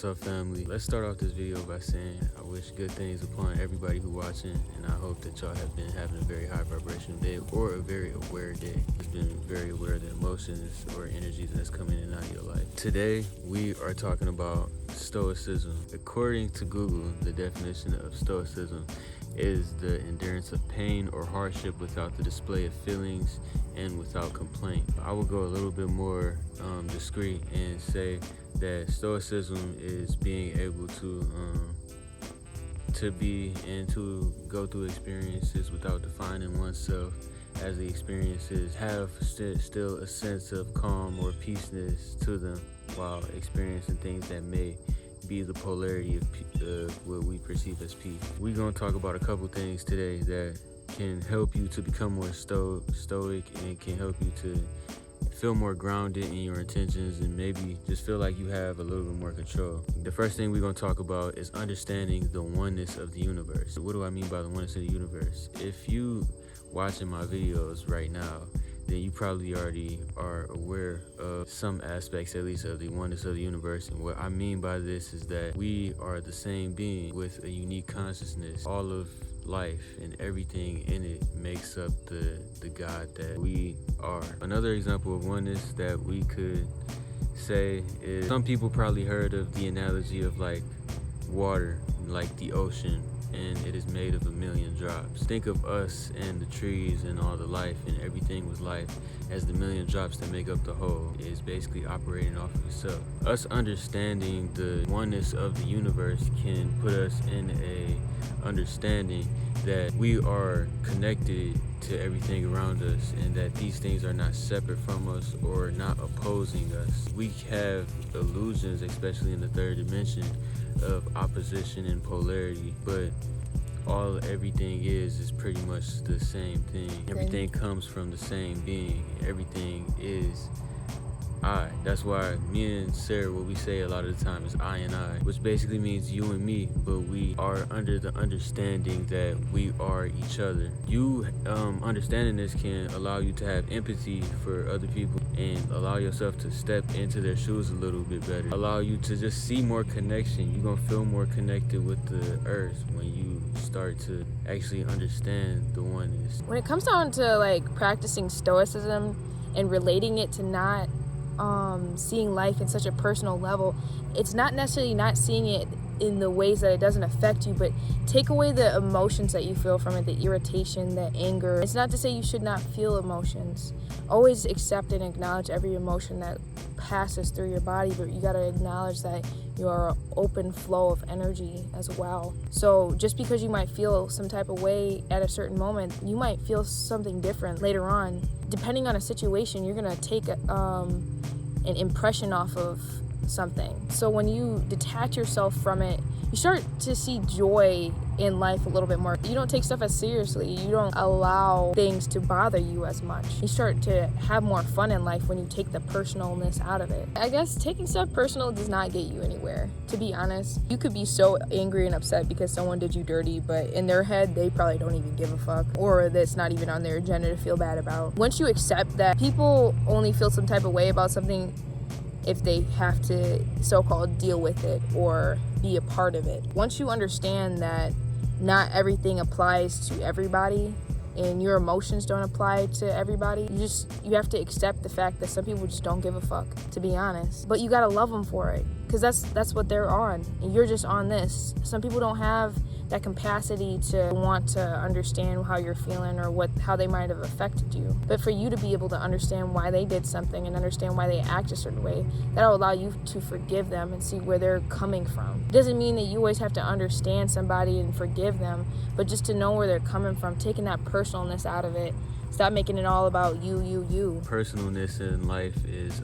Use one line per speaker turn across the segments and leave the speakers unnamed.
What's up, family? Let's start off this video by saying I wish good things upon everybody who watching, and I hope that y'all have been having a very high vibration day or a very aware day. Just been very aware of the emotions or energies that's coming in and out of your life. Today we are talking about Stoicism. According to Google, the definition of Stoicism is the endurance of pain or hardship without the display of feelings and without complaint. I will go a little bit more discreet and say that Stoicism is being able to be and to go through experiences without defining oneself as the experiences have still a sense of calm or peaceness to them while experiencing things that may be the polarity of what we perceive as peace. We're going to talk about a couple things today that can help you to become more stoic and can help you to feel more grounded in your intentions and maybe just feel like you have a little bit more control. The first thing we're going to talk about is understanding the oneness of the universe. What do I mean by the oneness of the universe? If you watching my videos right now, then you probably already are aware of some aspects, at least, of the oneness of the universe. And what I mean by this is that we are the same being with a unique consciousness. All of life and everything in it makes up the God that we are. Another example of oneness that we could say is, some people probably heard of the analogy of like water, like the ocean, and it is made of 1,000,000 drops. Think of us and the trees and all the life and everything with life as the 1,000,000 drops that make up the whole. Is basically operating off of itself. Us understanding the oneness of the universe can put us in a understanding that we are connected to everything around us and that these things are not separate from us or not opposing us. We have illusions, especially in the third dimension, of opposition and polarity, but everything is pretty much the same thing. Everything comes from the same being. Everything is I. That's why me and Sarah, what we say a lot of the time is I and I, which basically means you and me, but we are under the understanding that we are each other. You understanding this can allow you to have empathy for other people and allow yourself to step into their shoes a little bit better. Allow you to just see more connection. You're gonna feel more connected with the earth when you start to actually understand the oneness.
When it comes down to like practicing Stoicism and relating it to not seeing life in such a personal level, it's not necessarily not seeing it in the ways that it doesn't affect you, but take away the emotions that you feel from it, the irritation, the anger. It's not to say you should not feel emotions. Always accept and acknowledge every emotion that passes through your body, but you got to acknowledge that you are an open flow of energy as well. So just because you might feel some type of way at a certain moment, you might feel something different later on. Depending on a situation, you're going to take an impression off of something. So when you detach yourself from it, you start to see joy in life a little bit more. You don't take stuff as seriously. You don't allow things to bother you as much. You start to have more fun in life when you take the personalness out of it. I guess taking stuff personal does not get you anywhere, to be honest. You could be so angry and upset because someone did you dirty, but in their head, they probably don't even give a fuck, or that's not even on their agenda to feel bad about. Once you accept that people only feel some type of way about something if they have to so-called deal with it or be a part of it. Once you understand that not everything applies to everybody and your emotions don't apply to everybody, you have to accept the fact that some people just don't give a fuck, to be honest. But you gotta love them for it, because that's what they're on, and you're just on this. Some people don't have that capacity to want to understand how you're feeling or how they might have affected you. But for you to be able to understand why they did something and understand why they act a certain way, that'll allow you to forgive them and see where they're coming from. It doesn't mean that you always have to understand somebody and forgive them, but just to know where they're coming from, taking that personalness out of it. Stop making it all about you.
Personalness in life is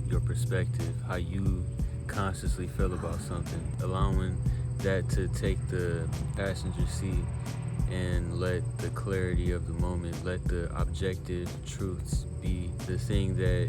your perspective, how you consciously feel about something, allowing that to take the passenger seat and let the clarity of the moment, let the objective truths be the thing that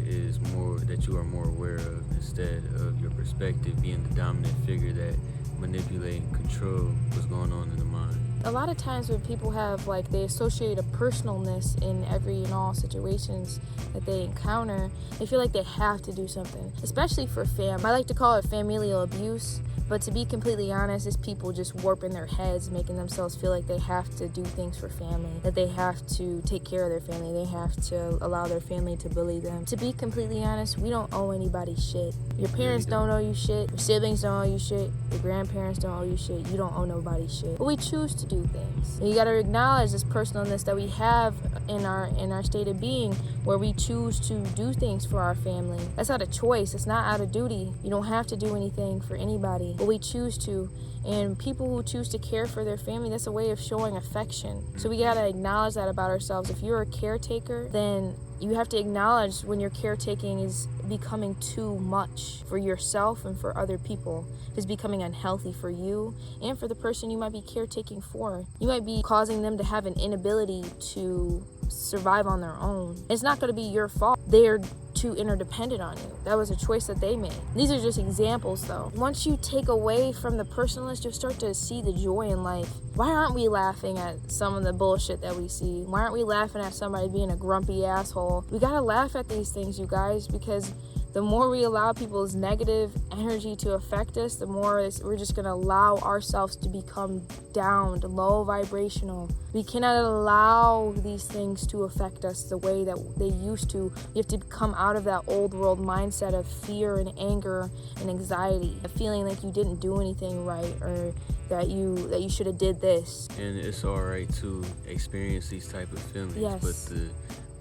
you are more aware of, instead of your perspective being the dominant figure that manipulate and control what's going on in the mind.
A lot of times when people have, they associate a personalness in every and all situations that they encounter, they feel like they have to do something, especially for I like to call it familial abuse, But to be completely honest, it's people just warping their heads, making themselves feel like they have to do things for family, that they have to take care of their family, they have to allow their family to bully them. To be completely honest, we don't owe anybody shit. Your parents don't owe you shit, your siblings don't owe you shit, your grandparents don't owe you shit, you don't owe nobody shit. But we choose to do things. And you gotta acknowledge this personalness that we have in our state of being, where we choose to do things for our family. That's not a choice, it's not out of duty. You don't have to do anything for anybody, but we choose to. And people who choose to care for their family, that's a way of showing affection. So we gotta acknowledge that about ourselves. If you're a caretaker, then you have to acknowledge when your caretaking is becoming too much for yourself and for other people. It's becoming unhealthy for you and for the person you might be caretaking for. You might be causing them to have an inability to survive on their own. It's not going to be your fault. They're too interdependent on you. That was a choice that they made. These are just examples though. Once you take away from the personalist, you'll start to see the joy in life. Why aren't we laughing at some of the bullshit that we see? Why aren't we laughing at somebody being a grumpy asshole? We gotta laugh at these things, you guys, because the more we allow people's negative energy to affect us, the more we're just going to allow ourselves to become down, low vibrational. We cannot allow these things to affect us the way that they used to. You have to come out of that old world mindset of fear and anger and anxiety, of feeling like you didn't do anything right, or that you should have did this.
And it's all right to experience these type of feelings,
Yes.
but the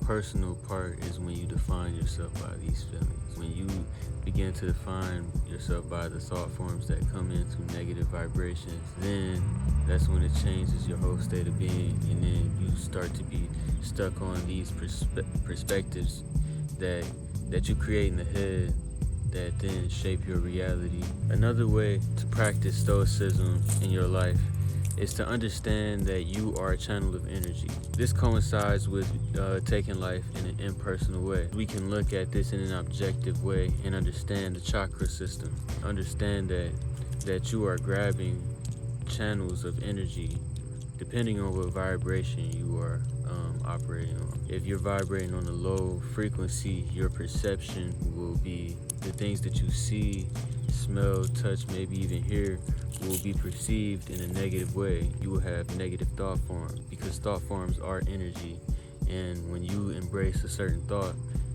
personal part is when you define yourself by these feelings. When you begin to define yourself by the thought forms that come in through negative vibrations, then that's when it changes your whole state of being, and then you start to be stuck on these perspectives that you create in the head that then shape your reality. Another way to practice Stoicism in your life is to understand that you are a channel of energy. This coincides with taking life in an impersonal way. We can look at this in an objective way and understand the chakra system. Understand that you are grabbing channels of energy depending on what vibration you are operating on. If you're vibrating on a low frequency, your perception will be the things that you see, smell, touch, maybe even hear will be perceived in a negative way. You will have negative thought forms, because thought forms are energy, and when you embrace a certain thought,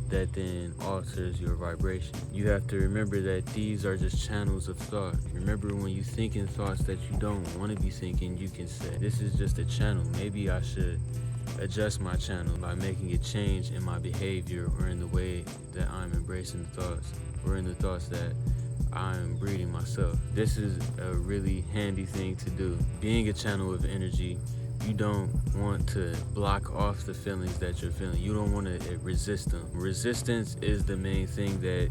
that then alters your vibration. You have to remember that these are just channels of thought. Remember, when you think in thoughts that you don't want to be thinking, you can say, this is just a channel. Maybe I should adjust my channel by making a change in my behavior, or in the way that I'm embracing the thoughts, or in the thoughts that I'm breeding myself. This is a really handy thing to do. Being a channel of energy, you don't want to block off the feelings that you're feeling. You don't want to resist them. Resistance is the main thing that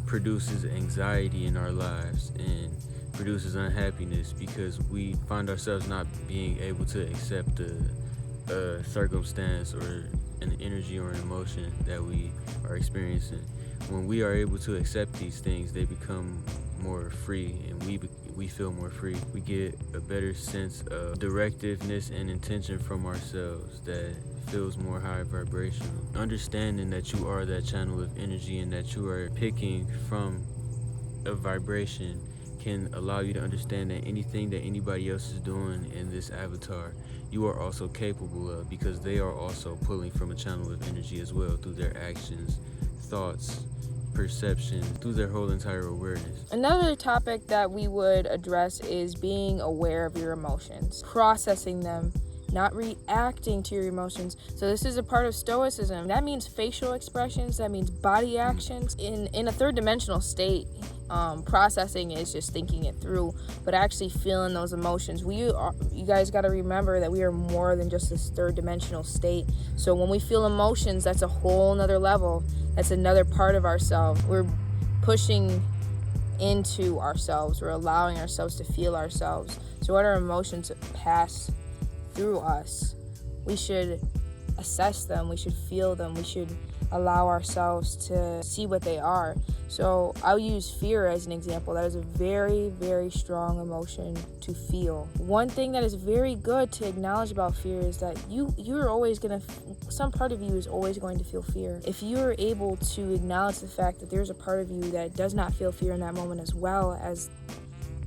produces anxiety in our lives and produces unhappiness, because we find ourselves not being able to accept a circumstance or an energy or an emotion that we are experiencing. When we are able to accept these things, they become more free, and we feel more free. We get a better sense of directiveness and intention from ourselves that feels more high vibrational. Understanding that you are that channel of energy and that you are picking from a vibration can allow you to understand that anything that anybody else is doing in this avatar, you are also capable of, because they are also pulling from a channel of energy as well, through their actions, thoughts, perception, through their whole entire awareness.
Another topic that we would address is being aware of your emotions, processing them, not reacting to your emotions. So this is a part of Stoicism. That means facial expressions, that means body actions. In a third dimensional state, processing is just thinking it through, but actually feeling those emotions. You guys got to remember that we are more than just this third dimensional state. So when we feel emotions, that's a whole nother level. That's another part of ourselves. We're pushing into ourselves. We're allowing ourselves to feel ourselves. So what our emotions pass through us, we should assess them, we should feel them, we should allow ourselves to see what they are. So I'll use fear as an example. That is a very, very strong emotion to feel. One thing that is very good to acknowledge about fear is that you're always some part of you is always going to feel fear. If you're able to acknowledge the fact that there's a part of you that does not feel fear in that moment, as well as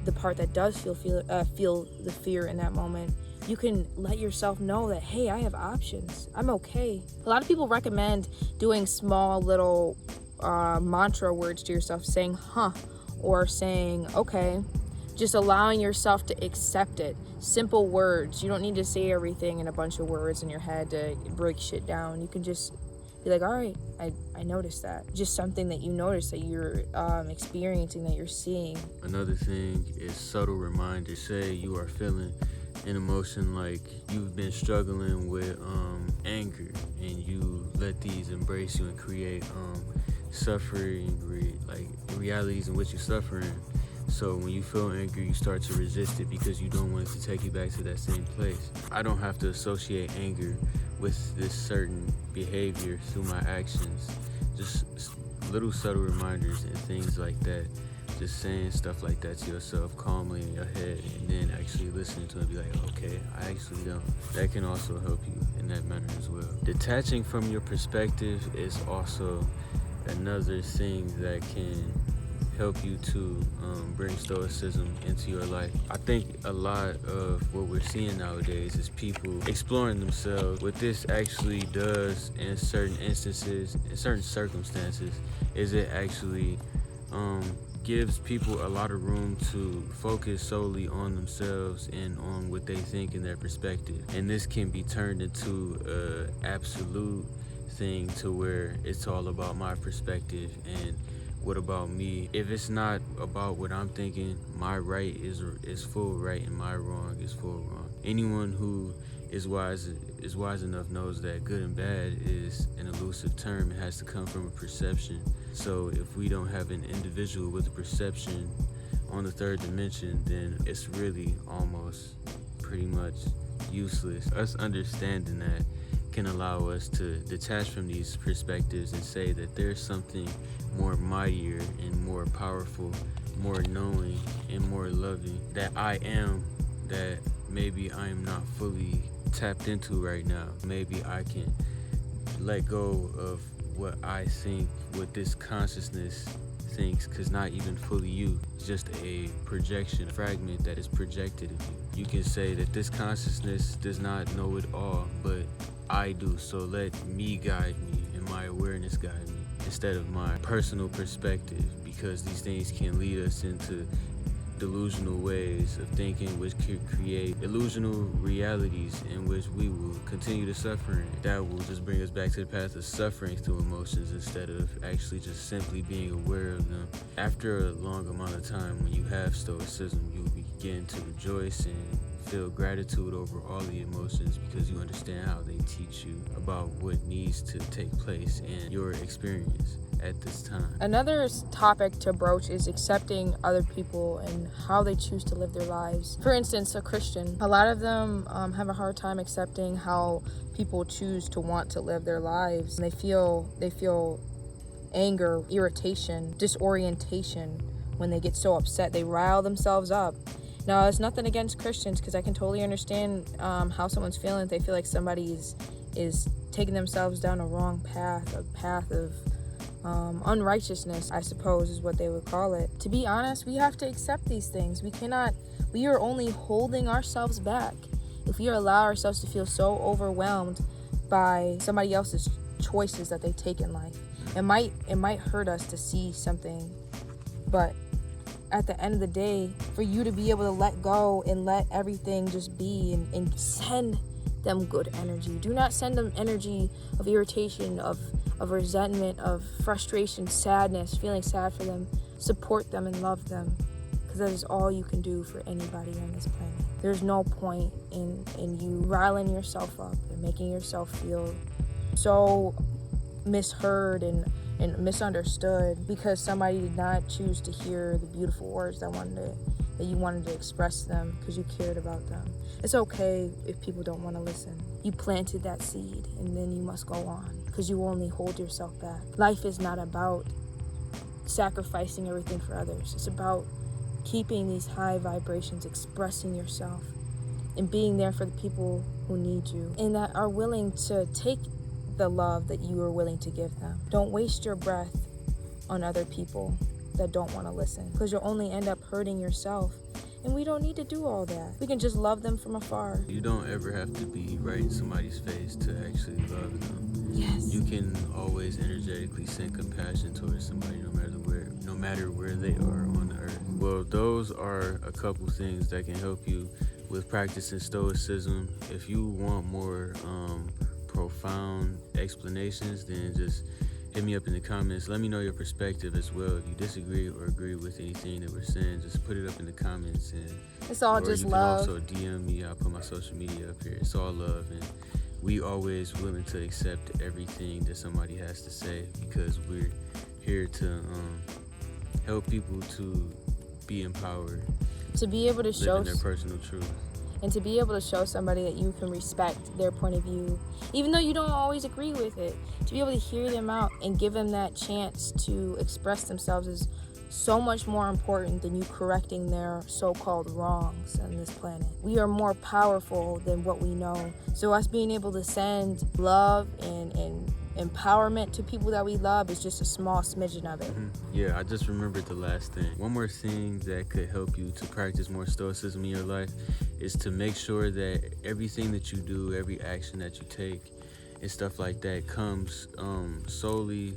the part that does feel the fear in that moment, you can let yourself know that, hey, I have options. I'm okay. A lot of people recommend doing small little mantra words to yourself, saying, huh, or saying, okay, just allowing yourself to accept it. Simple words. You don't need to say everything in a bunch of words in your head to break shit down. You can just be like, all right, I noticed that. Just something that you notice that you're experiencing, that you're seeing.
Another thing is subtle reminders. Say you are feeling an emotion like you've been struggling with anger, and you let these embrace you and create suffering, like realities in which you're suffering. So when you feel angry, you start to resist it because you don't want it to take you back to that same place. I don't have to associate anger with this certain behavior through my actions. Just little subtle reminders and things like that. Just saying stuff like that to yourself calmly in your head, and then actually listening to it and be like, okay, I actually don't. That can also help you in that manner as well. Detaching from your perspective is also another thing that can help you to bring Stoicism into your life. I think a lot of what we're seeing nowadays is people exploring themselves. What this actually does in certain instances, in certain circumstances, is it actually gives people a lot of room to focus solely on themselves and on what they think in their perspective. And this can be turned into an absolute thing to where it's all about my perspective and what about me. If it's not about what I'm thinking, my right is full right and my wrong is full wrong. Anyone who is wise enough knows that good and bad is an elusive term. It has to come from a perception. So if we don't have an individual with a perception on the third dimension, then it's really almost pretty much useless. Us understanding that can allow us to detach from these perspectives and say that there's something more mightier and more powerful, more knowing and more loving that I am, that maybe I am not fully tapped into right now. Maybe I can let go of what I think, what this consciousness thinks, because not even fully you. It's just a projection, fragment that is projected of you. You can say that this consciousness does not know it all, but I do. So let me guide me and my awareness guide me instead of my personal perspective, because these things can lead us into delusional ways of thinking, which could create illusional realities in which we will continue to suffer in. That will just bring us back to the path of suffering through emotions instead of actually just simply being aware of them. After a long amount of time, when you have Stoicism, you begin to rejoice and feel gratitude over all the emotions, because you understand how they teach you about what needs to take place in your experience at this time.
Another topic to broach is accepting other people and how they choose to live their lives. For instance, a Christian, a lot of them have a hard time accepting how people choose to want to live their lives. They feel anger, irritation, disorientation when they get so upset. They rile themselves up. Now, it's nothing against Christians, because I can totally understand how someone's feeling if they feel like somebody is taking themselves down a wrong path, a path of unrighteousness, I suppose is what they would call it. To be honest, we have to accept these things. We are only holding ourselves back if we allow ourselves to feel so overwhelmed by somebody else's choices that they take in life. It might hurt us to see something, but at the end of the day, for you to be able to let go and let everything just be and send them good energy. Do not send them energy of irritation, of resentment, of frustration, sadness, feeling sad for them. Support them and love them, because that is all you can do for anybody on this planet. There's no point in you riling yourself up and making yourself feel so misheard and misunderstood because somebody did not choose to hear the beautiful words that you wanted to express to them because you cared about them. It's okay if people don't want to listen. You planted that seed, and then you must go on, because you only hold yourself back. Life is not about sacrificing everything for others. It's about keeping these high vibrations, expressing yourself, and being there for the people who need you and that are willing to take the love that you are willing to give them. Don't waste your breath on other people that don't want to listen, because you'll only end up hurting yourself And we don't need to do all that. We can just love them from afar.
You don't ever have to be right in somebody's face to actually love them.
Yes.
You can always energetically send compassion towards somebody no matter where they are on the earth. Well, those are a couple things that can help you with practicing Stoicism. If you want more profound explanations, then just hit me up in the comments. Let me know your perspective as well. If you disagree or agree with anything that we're saying, just put it up in the comments. And
it's all just love.
Or you can also DM me. I'll put my social media up here. It's all love, and we always willing to accept everything that somebody has to say, because we're here to help people to be empowered,
to be able to show
their personal truth,
and to be able to show somebody that you can respect their point of view, even though you don't always agree with it. To be able to hear them out and give them that chance to express themselves is so much more important than you correcting their so-called wrongs on this planet. We are more powerful than what we know. So us being able to send love and empowerment to people that we love is just a small smidgen of it.
Yeah, I just remembered the last thing. One more thing that could help you to practice more Stoicism in your life is to make sure that everything that you do, every action that you take and stuff like that comes solely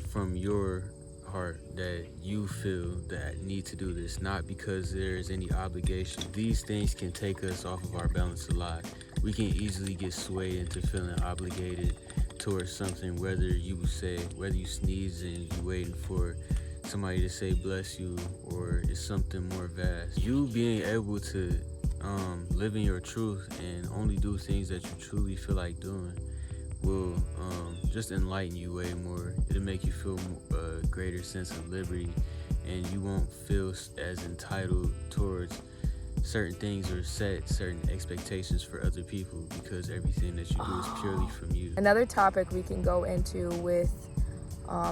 from your heart, that you feel that need to do this, not because there's any obligation. These things can take us off of our balance a lot. We can easily get swayed into feeling obligated towards something, whether you sneeze and you waiting for somebody to say bless you, or it's something more vast. You being able to live in your truth and only do things that you truly feel like doing will just enlighten you way more. It'll make you feel a greater sense of liberty, and you won't feel as entitled towards certain things or set certain expectations for other people, because everything that you do is purely from you.
Another topic we can go into with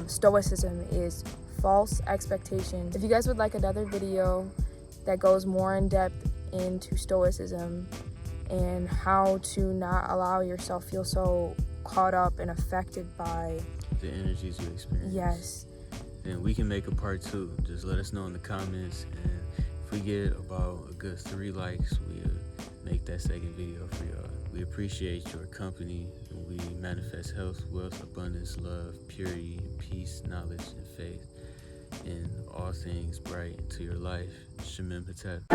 Stoicism is false expectations. If you guys would like another video that goes more in depth into Stoicism and how to not allow yourself feel so caught up and affected by
the energies you experience,
yes,
then we can make a part 2. Just let us know in the comments, and if we get about a good 3 likes, we'll make that second video for y'all. We appreciate your company, and we manifest health, wealth, abundance, love, purity, peace, knowledge, and faith in all things bright into your life. Shamim HOTEP.